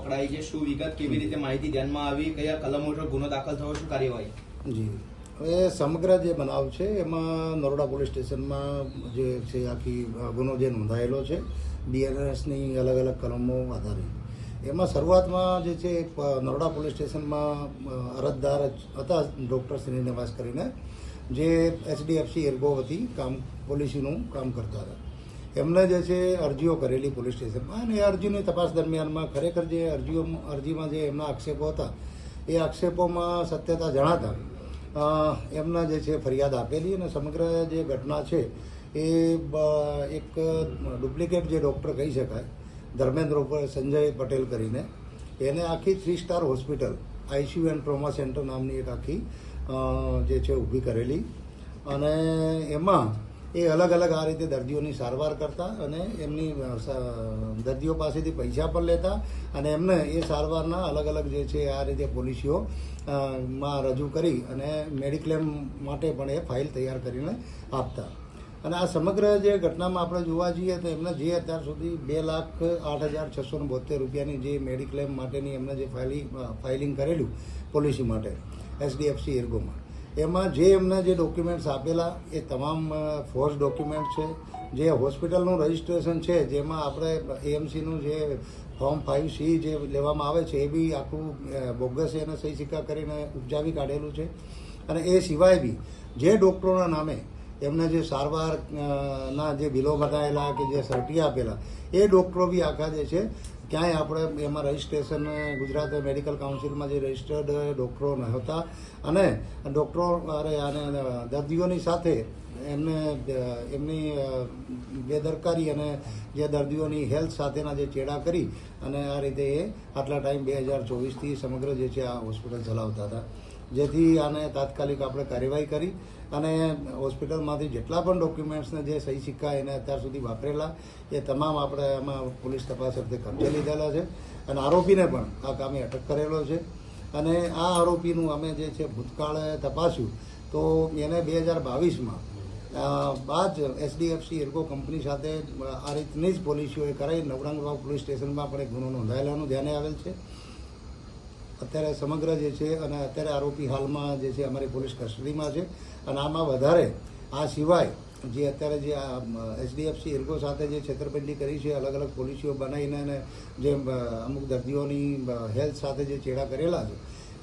પકડાઈ છે, શું વિગત, કેવી રીતે માહિતી ધ્યાનમાં આવી, કયા કલમો હેઠળ ગુનો દાખલ થયો, શું કાર્યવાહી? જી, હવે સમગ્ર જે બનાવ છે એમાં નરોડા પોલીસ સ્ટેશનમાં જે છે આખી ગુનો જે નોંધાયેલો છે બીએનએસની અલગ અલગ કલમો આધારે, એમાં શરૂઆતમાં જે છે નરોડા પોલીસ સ્ટેશનમાં અરજદાર હતા ડૉક્ટર શ્રીનિવાસ કરીને, જે એચડીએફસી એર્ગો વતી પોલિસીનું કામ કરતા હતા. એમને જે છે અરજીઓ કરેલી પોલીસ સ્ટેશનમાં, અને એ અરજીની તપાસ દરમિયાનમાં ખરેખર જે અરજીમાં જે એમના આક્ષેપો હતા એ આક્ષેપોમાં સત્યતા જણાતા એમના જે છે ફરિયાદ આપેલી, અને સમગ્ર જે ઘટના છે એ એક ડુપ્લિકેટ જે ડૉક્ટર કહી શકાય, ધર્મેન્દ્ર ઉપર સંજય પટેલ કરીને, એને આખી 3 star hospital ICU and trauma centre નામની એક આખી જે છે ઊભી કરેલી, અને એમાં એ અલગ અલગ આ રીતે દર્દીઓની સારવાર કરતા અને એમની દર્દીઓ પાસેથી પૈસા પણ લેતા, અને એમને એ સારવારના અલગ અલગ જે છે આ રીતે પોલિસીઓ માં રજૂ કરી અને મેડિક્લેમ માટે પણ એ ફાઇલ તૈયાર કરીને આપતા. અને આ સમગ્ર જે ઘટનામાં આપણે જોવા જઈએ તો એમને જે અત્યાર સુધી 2,08,672 રૂપિયાની જે મેડિક્લેમ માટેની એમને જે ફાઇલિંગ કરેલું પોલિસી માટે એચડીએફસી એર્ગોમાં, એમાં જે એમને જે ડોક્યુમેન્ટ્સ આપેલા એ તમામ ફોર્સ ડોક્યુમેન્ટ છે. જે હોસ્પિટલનું રજિસ્ટ્રેશન છે જેમાં આપણે એએમસીનું જે ફોર્મ 5C જે લેવામાં આવે છે એ બી આખું બોગસ એને સહી સિક્કા કરીને ઉપજાવી કાઢેલું છે. અને એ સિવાય બી જે ડૉક્ટરોના નામે એમને જે સારવારના જે બિલો બતાવેલા કે જે સર્ટી આપેલા એ ડૉક્ટરો બી આખા જે છે ક્યાંય આપણે એમાં રજિસ્ટ્રેશન ગુજરાત મેડિકલ કાઉન્સિલમાં જે રજિસ્ટર્ડ ડૉક્ટરો નહોતા, અને ડૉક્ટરો અને દર્દીઓની સાથે એમની બેદરકારી અને જે દર્દીઓની હેલ્થ સાથેના જે ચેડા કરી અને આ રીતે એ આટલા ટાઈમ 2024થી સમગ્ર જે છે આ હોસ્પિટલ ચલાવતા હતા. જેથી આને તાત્કાલિક આપણે કાર્યવાહી કરી અને હોસ્પિટલમાંથી જેટલા પણ ડોક્યુમેન્ટ્સને જે સહી સિક્કા એને અત્યાર સુધી વાપરેલા એ તમામ આપણે એમાં પોલીસ તપાસ અર્થે કબજે લીધેલા છે, અને આરોપીને પણ આ કામે અટક કરેલો છે. અને આ આરોપીનું અમે જે છે ભૂતકાળે તપાસ્યું તો એને 2022માં બાદ એચડીએફસી એર્ગો કંપની સાથે આ રીતની જ પોલિસીઓએ કરાવી નવરંગવાવ પોલીસ સ્ટેશનમાં પણ એક ગુનો નોંધાયેલાનું ધ્યાને આવેલ છે. અત્યારે સમગ્ર જે છે, અને અત્યારે આરોપી હાલમાં જે છે અમારી પોલીસ કસ્ટડીમાં છે. અને આમાં વધારે આ સિવાય જે અત્યારે જે એચડીએફસી એર્ગો સાથે જે છેતરપિંડી કરી છે, અલગ અલગ પોલિસીઓ બનાવીને અને જે અમુક દર્દીઓની હેલ્થ સાથે જે ચેડા કરેલા છે,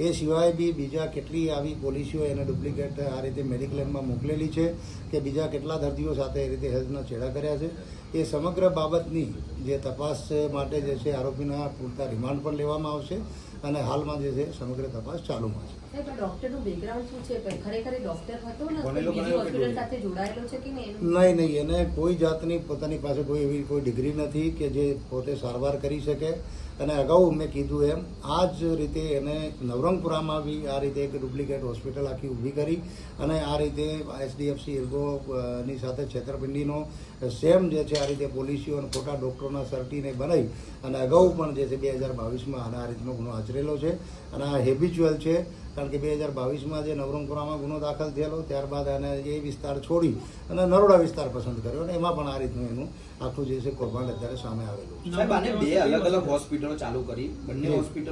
એ સિવાય બી બીજા કેટલી આવી પોલિસીઓ એને ડુપ્લિકેટ આ રીતે મેડિક્લેમમાં મોકલેલી છે કે બીજા કેટલા દર્દીઓ સાથે એ રીતે હેલ્થના ચેડા કર્યા છે. એ સમગ્ર બાબતની જે તપાસ માટે જે છે આરોપીના પૂરતા રિમાન્ડ પણ લેવામાં આવશે, અને હાલમાં જે છે સમગ્ર તપાસ ચાલુમાં છે. ડોક્ટરનું બેકગ્રાઉન્ડ શું છે? ખરેખર ડોક્ટર હતો ને બીજી હોસ્પિટલ સાથે જોડાયેલો છે કે નહીં? નહીં, એને કોઈ જાતની પોતાની પાસે કોઈ એવી કોઈ ડિગ્રી નથી કે જે પોતે સારવાર કરી શકે. અને અગાઉ મેં કીધું એમ આ જ રીતે એને નવરંગપુરામાં બી આ રીતે એક ડુપ્લિકેટ હોસ્પિટલ આખી ઊભી કરી અને આ રીતે એચડીએફસી એર્ગોની સાથે છેતરપિંડીનો સેમ જે છે આ રીતે પોલિસીઓ અને ખોટા ડૉક્ટરોના સર્ટીને બનાવી અને અગાઉ પણ જે છે 2022માં આ રીતનો ગુનો આચરેલો છે. અને આ હેબિચ્યુઅલ છે, કારણ કે 2022માં જે નવરંગપુરામાં ગુનો દાખલ થયેલો ત્યારબાદ એને એ વિસ્તાર છોડી અને નરોડા વિસ્તાર પસંદ કર્યો, અને એમાં પણ આ રીતનું એનું આખું જે છે કૌભાંડ અત્યારે સામે આવેલું છે. સાહેબ, આને 2 અલગ અલગ હોસ્પિટલો ચાલુ કરી, બંને હોસ્પિટલો